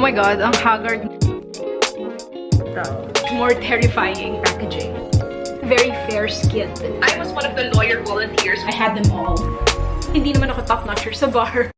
my god, ang haggard. More terrifying packaging. Very fair-skinned. I was one of the lawyer volunteers. I had them all. Hindi naman ako top-notcher sa bar.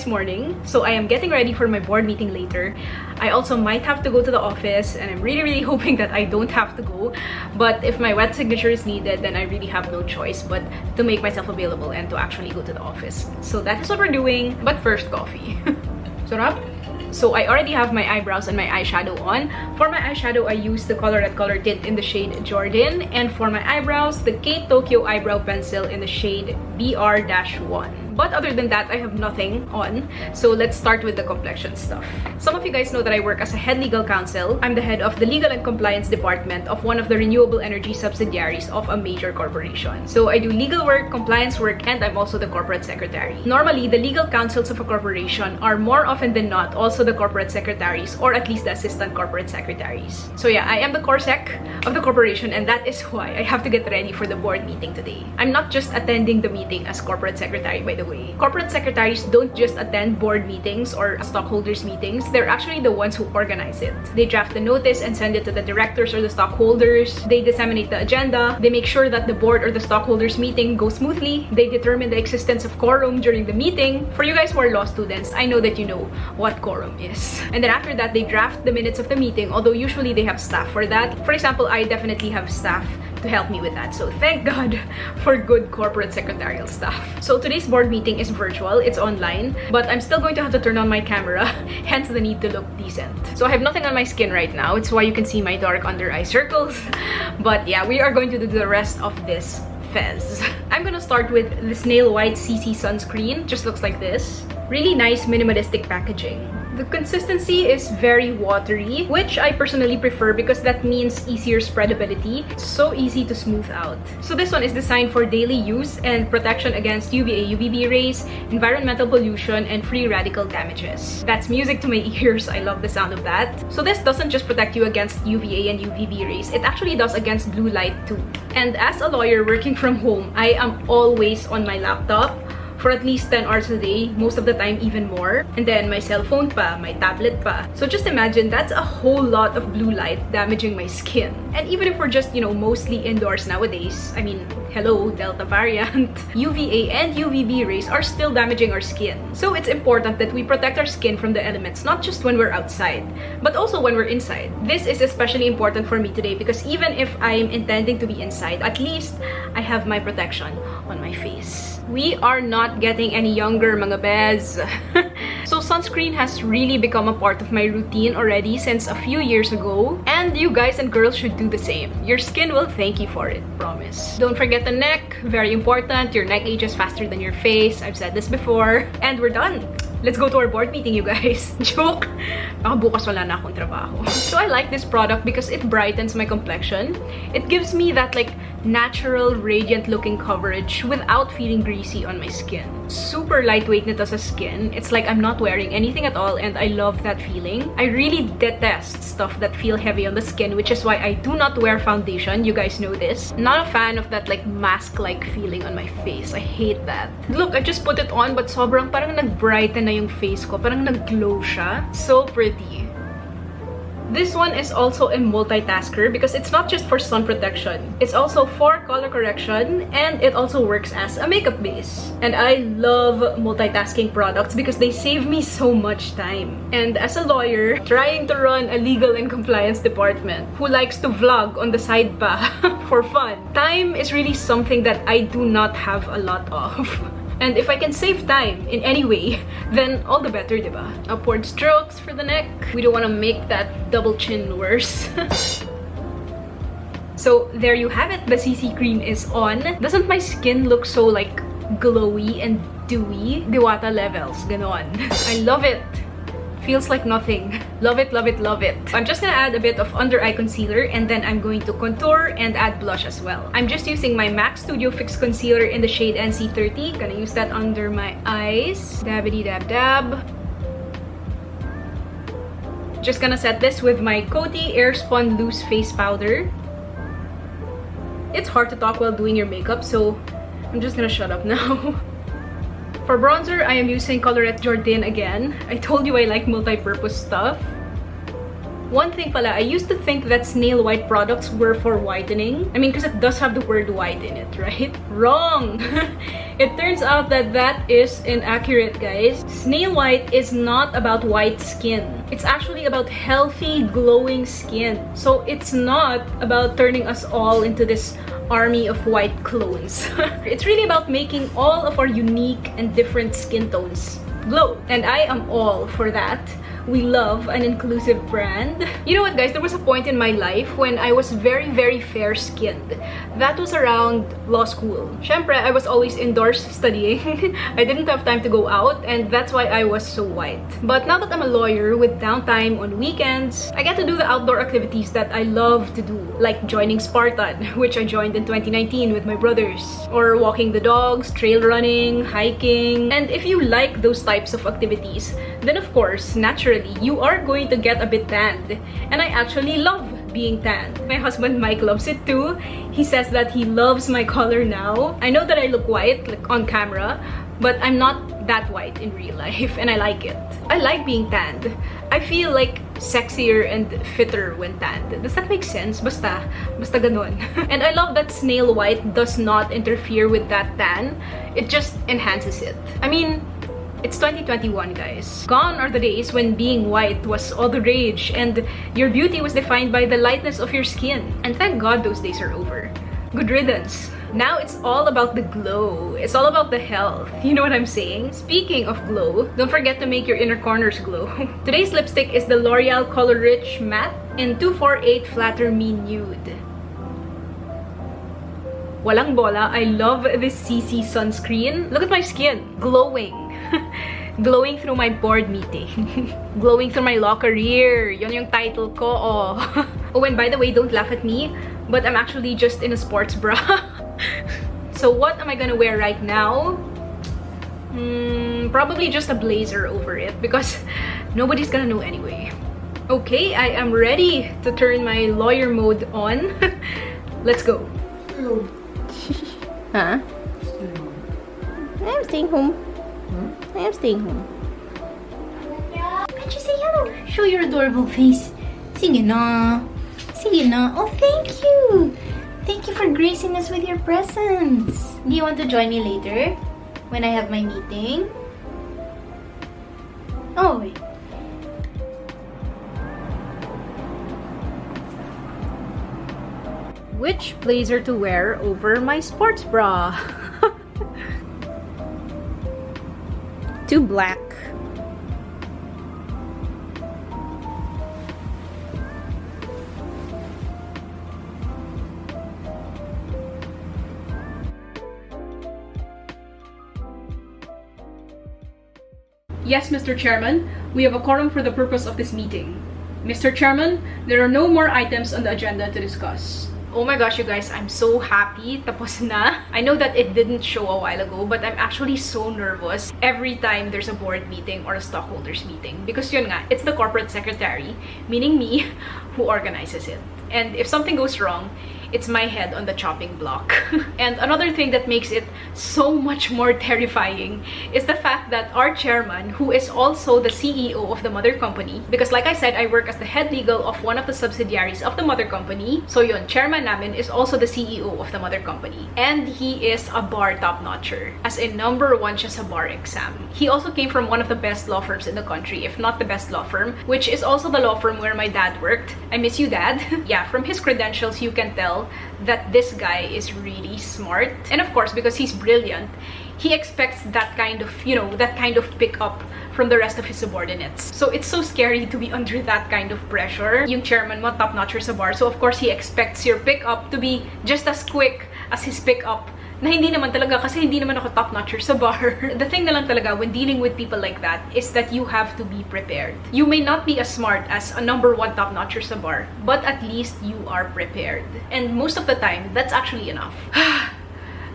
Morning. So I am getting ready for my board meeting later. I also might have to go to the office, and I'm really hoping that I don't have to go. But if my wet signature is needed, then I really have no choice but to make myself available and to actually go to the office. So that is what we're doing. But first, coffee. Sarap. So I already have my eyebrows and my eyeshadow on. For my eyeshadow, I used the Colourette Color Tint in the shade Jordan. And for my eyebrows, the Kate Tokyo Eyebrow Pencil in the shade BR-1. But other than that, I have nothing on. So let's start with the complexion stuff. Some of you guys know that I work as a head legal counsel. I'm the head of the legal and compliance department of one of the renewable energy subsidiaries of a major corporation. So I do legal work, compliance work, and I'm also the corporate secretary. Normally, the legal counsels of a corporation are more often than not also the corporate secretaries, or at least the assistant corporate secretaries. So yeah, I am the CorSec of the corporation, and that is why I have to get ready for the board meeting today. I'm not just attending the meeting as corporate secretary, by the way. Corporate secretaries don't just attend board meetings or stockholders meetings. They're actually the ones who organize it. They draft the notice and send it to the directors or the stockholders. They disseminate the agenda. They make sure that the board or the stockholders meeting goes smoothly. They determine the existence of quorum during the meeting. For you guys who are law students, I know that you know what quorum is. And then after that, they draft the minutes of the meeting, although usually they have staff for that. For example, I definitely have staff to help me with that. So thank God for good corporate secretarial staff. So today's board meeting is virtual, it's online, but I'm still going to have to turn on my camera, hence the need to look decent. So I have nothing on my skin right now. It's why you can see my dark under eye circles. But yeah, we are going to do the rest of this fez. I'm gonna start with the Snail White CC sunscreen. Just looks like this. Really nice minimalistic packaging. The consistency is very watery, which I personally prefer because that means easier spreadability. It's so easy to smooth out. So this one is designed for daily use and protection against UVA, UVB rays, environmental pollution, and free radical damages. That's music to my ears. I love the sound of that. So this doesn't just protect you against UVA and UVB rays, it actually does against blue light too. And as a lawyer working from home, I am always on my laptop for at least 10 hours a day, most of the time even more. And then my cell phone pa, my tablet pa. So just imagine, that's a whole lot of blue light damaging my skin. And even if we're just, mostly indoors nowadays, I mean, hello, Delta variant, UVA and UVB rays are still damaging our skin. So it's important that we protect our skin from the elements, not just when we're outside, but also when we're inside. This is especially important for me today because even if I'm intending to be inside, at least I have my protection on my face. We are not getting any younger, mga bez. So sunscreen has really become a part of my routine already since a few years ago. And you guys and girls should do the same. Your skin will thank you for it, promise. Don't forget the neck, very important. Your neck ages faster than your face. I've said this before. And we're done. Let's go to our board meeting, you guys. Joke! Baka bukas wala na akong trabaho. So I like this product because it brightens my complexion. It gives me that natural, radiant looking coverage without feeling greasy on my skin. Super lightweight nito sa skin. It's like I'm not wearing anything at all and I love that feeling. I really detest stuff that feel heavy on the skin, which is why I do not wear foundation. You guys know this. Not a fan of that mask-like feeling on my face. I hate that. Look, I just put it on but sobrang parang nag-brighten na yung face ko. Parang nag-glow siya. So pretty. This one is also a multitasker because it's not just for sun protection. It's also for color correction and it also works as a makeup base. And I love multitasking products because they save me so much time. And as a lawyer, trying to run a legal and compliance department who likes to vlog on the side pa for fun, time is really something that I do not have a lot of. And if I can save time in any way, then all the better, diba? Upward strokes for the neck. We don't want to make that double chin worse. So there you have it. The CC cream is on. Doesn't my skin look so glowy and dewy? Diwata levels, ganon. I love it. Feels like nothing. Love it, love it, love it. I'm just gonna add a bit of under eye concealer and then I'm going to contour and add blush as well. I'm just using my MAC Studio Fix Concealer in the shade NC30. Gonna use that under my eyes. Dabbity dab dab. Just gonna set this with my Coty Airspun Loose Face Powder. It's hard to talk while doing your makeup, so I'm just gonna shut up now. For bronzer, I am using Colorette Jordan again. I told you I like multi-purpose stuff. One thing pala, I used to think that Snail White products were for whitening. I mean, because it does have the word white in it, right? Wrong! It turns out that that is inaccurate, guys. Snail White is not about white skin. It's actually about healthy, glowing skin. So it's not about turning us all into this army of white clones. It's really about making all of our unique and different skin tones glow. And I am all for that. We love an inclusive brand. You know what, guys? There was a point in my life when I was very, very fair-skinned. That was around law school. Syempre, I was always indoors studying. I didn't have time to go out, and that's why I was so white. But now that I'm a lawyer with downtime on weekends, I get to do the outdoor activities that I love to do, like joining Spartan, which I joined in 2019 with my brothers, or walking the dogs, trail running, hiking. And if you like those types of activities, then of course, naturally, you are going to get a bit tanned. And I actually love being tanned. My husband Mike loves it too. He says that he loves my color now. I know that I look white on camera, but I'm not that white in real life, and I like it. I like being tanned. I feel sexier and fitter when tanned. Does that make sense? Basta ganon. And I love that Snail White does not interfere with that tan. It just enhances it. I mean, it's 2021, guys. Gone are the days when being white was all the rage and your beauty was defined by the lightness of your skin. And thank God those days are over. Good riddance. Now it's all about the glow. It's all about the health. You know what I'm saying? Speaking of glow, don't forget to make your inner corners glow. Today's lipstick is the L'Oreal Color Rich Matte in 248 Flatter Me Nude. Walang bola, I love this CC sunscreen. Look at my skin, glowing. Glowing through my board meeting. Glowing through my law career. Yun yung title ko, oh. Oh, and by the way, don't laugh at me, but I'm actually just in a sports bra. So what am I gonna wear right now? Probably just a blazer over it because nobody's gonna know anyway. Okay, I am ready to turn my lawyer mode on. Let's go. Huh? I'm staying home. I am staying home. Can't you say hello? Show your adorable face. Sige na. Sige na. Oh, thank you. Thank you for gracing us with your presence. Do you want to join me later? When I have my meeting? Oh, wait. Which blazer to wear over my sports bra? Too black. Yes, Mr. Chairman, we have a quorum for the purpose of this meeting. Mr. Chairman, there are no more items on the agenda to discuss. Oh my gosh, you guys, I'm so happy. Tapos na. I know that it didn't show a while ago, but I'm actually so nervous every time there's a board meeting or a stockholders meeting. Because yun nga, it's the corporate secretary, meaning me, who organizes it. And if something goes wrong, it's my head on the chopping block. And another thing that makes it so much more terrifying is the fact that our chairman, who is also the CEO of the mother company, because like I said, I work as the head legal of one of the subsidiaries of the mother company. So yun, chairman namin is also the CEO of the mother company. And he is a bar top-notcher. As in, #1 siya sa bar exam. He also came from one of the best law firms in the country, if not the best law firm, which is also the law firm where my dad worked. I miss you, Dad. Yeah, from his credentials, you can tell that this guy is really smart. And of course, because he's brilliant, he expects that kind of, you know, that kind of pick-up from the rest of his subordinates. So it's so scary to be under that kind of pressure. Yung chairman mo, top-notcher sa bar. So of course, he expects your pick-up to be just as quick as his pick-up. Na hindi naman talaga kasi hindi naman ako top-notcher sa bar. The thing na lang talaga when dealing with people like that is that you have to be prepared. You may not be as smart as a #1 top-notcher sa bar, but at least you are prepared. And most of the time, that's actually enough.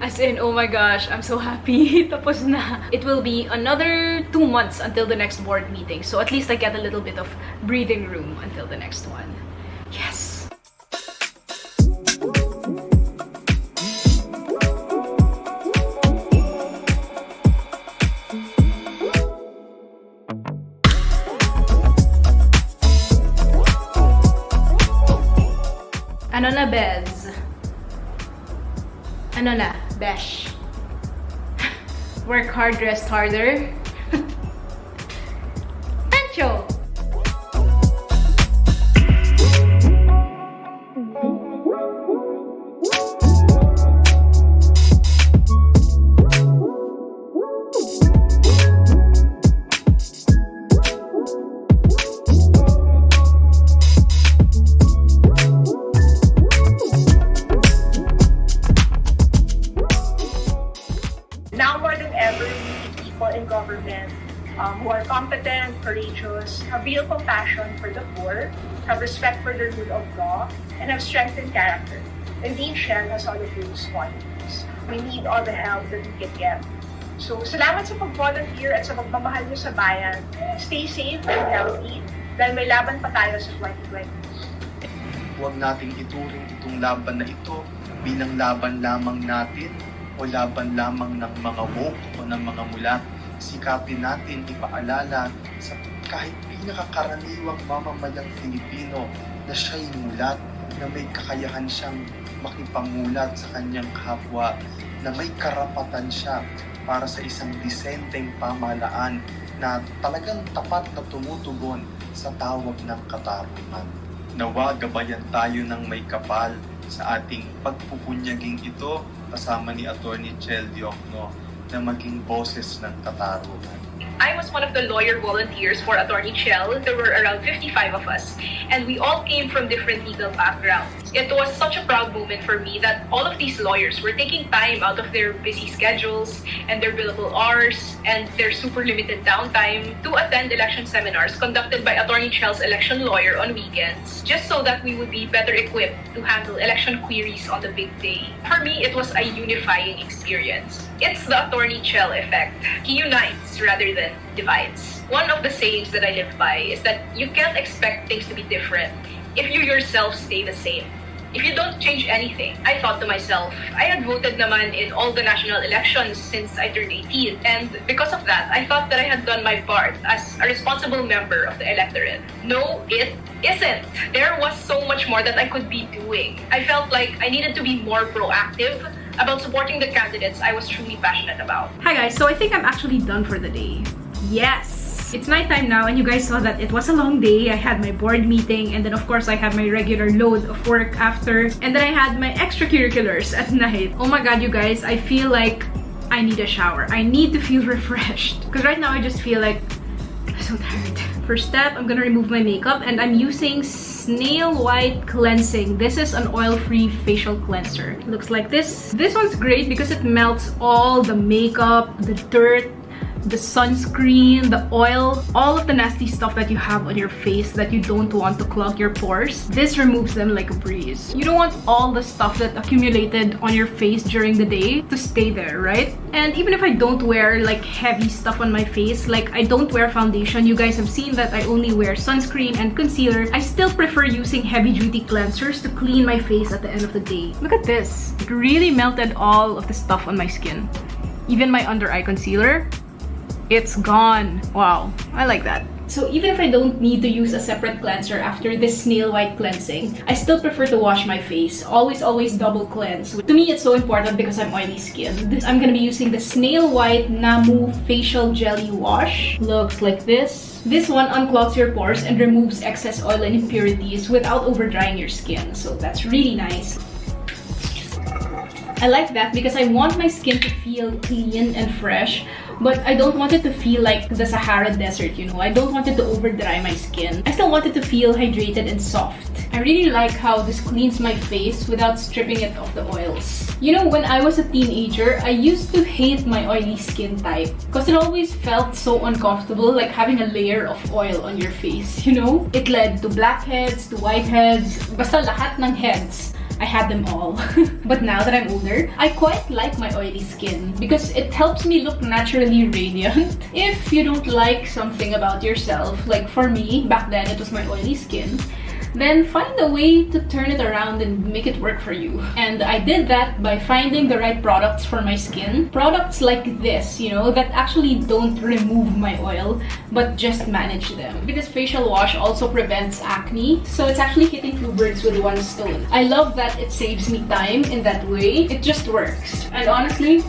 As in, oh my gosh, I'm so happy. Tapos na. It will be another 2 months until the next board meeting. So at least I get a little bit of breathing room until the next one. Yes! Ano na, Bez? Ano na, Besh? Work hard, rest harder? Pancho! Now more than ever, we need people in government who are competent, courageous, have real compassion for the poor, have respect for the rule of law, and have strength in character. And Dean Shen has all of those qualities. We need all the help that we can get. So, salamat sa pag-volunteer at sa pagmamahal niyo sa bayan. Stay safe and healthy dahil may laban pa tayo sa 2020. Huwag nating ituring itong laban na ito bilang laban lamang natin o laban lamang ng mga woke o ng mga mulat. Sikapin natin ipaalala sa kahit pinakakaraniwang mamamayang Filipino na siya'y mulat, na may kakayahan siyang makipangulat sa kanyang kapwa, na may karapatan siya para sa isang disenteng pamahalaan na talagang tapat na tumutugon sa tawag ng katarungan. Nawa gabayan tayo ng may kapal sa ating pagpupunyaging ito kasama ni Atty. Chel Diokno na maging boses ng katarungan. I was one of the lawyer volunteers for Atty. Chell. There were around 55 of us, and we all came from different legal backgrounds. It was such a proud moment for me that all of these lawyers were taking time out of their busy schedules and their billable hours and their super limited downtime to attend election seminars conducted by Atty. Chell's election lawyer on weekends, just so that we would be better equipped to handle election queries on the big day. For me, it was a unifying experience. It's the Atty. Chell effect. He unites rather than divides. One of the sayings that I live by is that you can't expect things to be different if you yourself stay the same. If you don't change anything, I thought to myself, I had voted naman in all the national elections since I turned 18, and because of that, I thought that I had done my part as a responsible member of the electorate. No, it isn't. There was so much more that I could be doing. I felt like I needed to be more proactive about supporting the candidates I was truly passionate about. Hi guys, so I think I'm actually done for the day. Yes! It's nighttime now, and you guys saw that it was a long day. I had my board meeting, and then of course I had my regular load of work after, and then I had my extracurriculars at night. Oh my god, you guys, I feel like I need a shower. I need to feel refreshed. Because right now I just feel like I'm so tired. First step, I'm gonna remove my makeup, and I'm using Snail White Cleansing. This is an oil-free facial cleanser. It looks like this. This one's great because it melts all the makeup, the dirt, the sunscreen, the oil, all of the nasty stuff that you have on your face that you don't want to clog your pores. This removes them like a breeze. You don't want all the stuff that accumulated on your face during the day to stay there, right? And even if I don't wear like heavy stuff on my face, like I don't wear foundation, you guys have seen that I only wear sunscreen and concealer, I still prefer using heavy-duty cleansers to clean my face at the end of the day. Look at this. It really melted all of the stuff on my skin. Even my under-eye concealer, it's gone. Wow, I like that. So even if I don't need to use a separate cleanser after this Snail White Cleansing, I still prefer to wash my face. Always double cleanse. To me, it's so important because I'm oily skin. I'm gonna be using the Snail White Namu Facial Jelly Wash. Looks like this. This one unclogs your pores and removes excess oil and impurities without over drying your skin. So that's really nice. I like that because I want my skin to feel clean and fresh, but I don't want it to feel like the Sahara Desert, you know? I don't want it to over dry my skin. I still want it to feel hydrated and soft. I really like how this cleans my face without stripping it of the oils. You know, when I was a teenager, I used to hate my oily skin type because it always felt so uncomfortable, like having a layer of oil on your face, you know? It led to blackheads, to whiteheads, basta lahat ng heads. I had them all. But now that I'm older, I quite like my oily skin because it helps me look naturally radiant. If you don't like something about yourself, like for me, back then it was my oily skin, then find a way to turn it around and make it work for you. And I did that by finding the right products for my skin. Products like this, you know, that actually don't remove my oil, but just manage them. This facial wash also prevents acne, so it's actually hitting two birds with one stone. I love that it saves me time in that way. It just works. And honestly,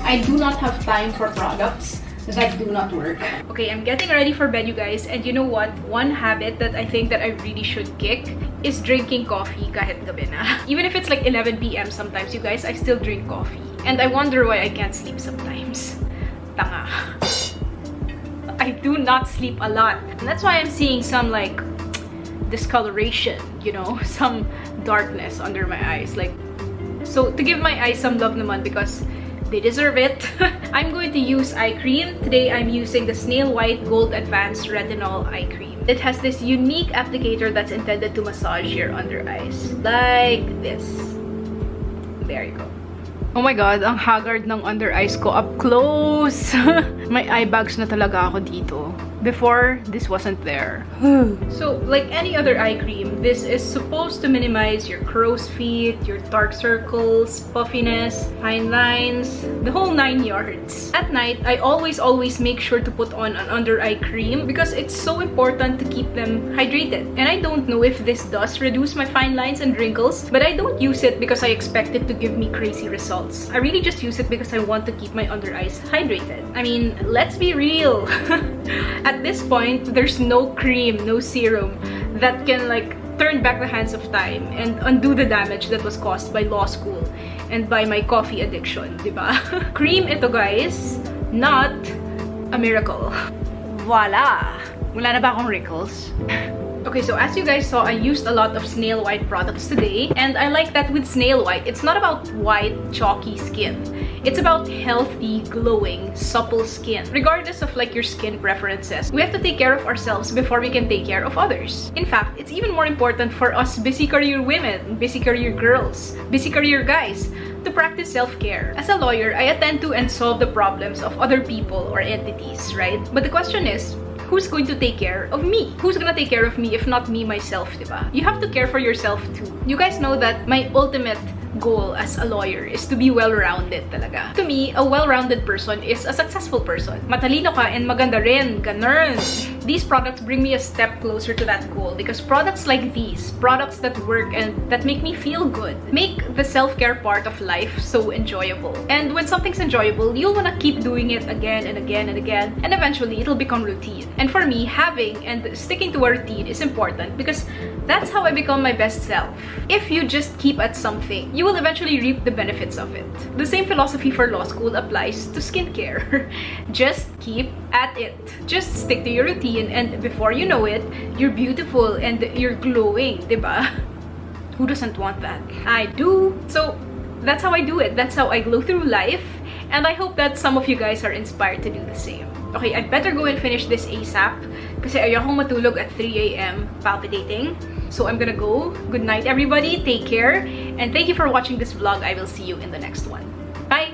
I do not have time for products that do not work. Okay, I'm getting ready for bed, you guys, and you know what? One habit that I think that I really should kick is drinking coffee kahit gabi na. Even if it's like 11 p.m. sometimes, you guys, I still drink coffee. And I wonder why I can't sleep sometimes. Tanga. I do not sleep a lot. And that's why I'm seeing some like discoloration, you know, some darkness under my eyes. Like, so to give my eyes some love naman because they deserve it. I'm going to use eye cream. Today I'm using the Snail White Gold Advanced Retinol Eye Cream. It has this unique applicator that's intended to massage your under eyes. Like this. There you go. Oh my god, ang haggard ng under eyes ko up close. May eye bags na talaga ako dito. Before, this wasn't there. So, like any other eye cream, this is supposed to minimize your crow's feet, your dark circles, puffiness, fine lines, the whole 9 yards. At night, I always make sure to put on an under eye cream because it's so important to keep them hydrated. And I don't know if this does reduce my fine lines and wrinkles, but I don't use it because I expect it to give me crazy results. I really just use it because I want to keep my under eyes hydrated. I mean, let's be real. At this point, there's no cream, no serum that can like turn back the hands of time and undo the damage that was caused by law school and by my coffee addiction, diba? Cream ito, guys, not a miracle. Voila! Wala na ba akong wrinkles? Okay, so as you guys saw, I used a lot of Snail White products today. And I like that with Snail White, it's not about white, chalky skin. It's about healthy, glowing, supple skin. Regardless of like your skin preferences, we have to take care of ourselves before we can take care of others. In fact, it's even more important for us busy career women, busy career girls, busy career guys, to practice self-care. As a lawyer, I attend to and solve the problems of other people or entities, right? But the question is, who's going to take care of me? Who's gonna take care of me if not me myself, diba? You have to care for yourself too. You guys know that my ultimate goal as a lawyer is to be well-rounded talaga. To me, a well-rounded person is a successful person. Matalino ka and maganda rin, ganun. These products bring me a step closer to that goal because products like these, products that work and that make me feel good, make the self-care part of life so enjoyable. And when something's enjoyable, you'll wanna keep doing it again and again and again, and eventually it'll become routine. And for me, having and sticking to a routine is important because that's how I become my best self. If you just keep at something, you will eventually reap the benefits of it. The same philosophy for law school applies to skincare. Just keep at it. Just stick to your routine and before you know it, you're beautiful and you're glowing, diba? Who doesn't want that? I do. So that's how I do it. That's how I glow through life. And I hope that some of you guys are inspired to do the same. Okay, I better go and finish this ASAP kasi ayokong matulog at 3 AM palpitating. So I'm gonna go. Good night, everybody. Take care. And thank you for watching this vlog. I will see you in the next one. Bye!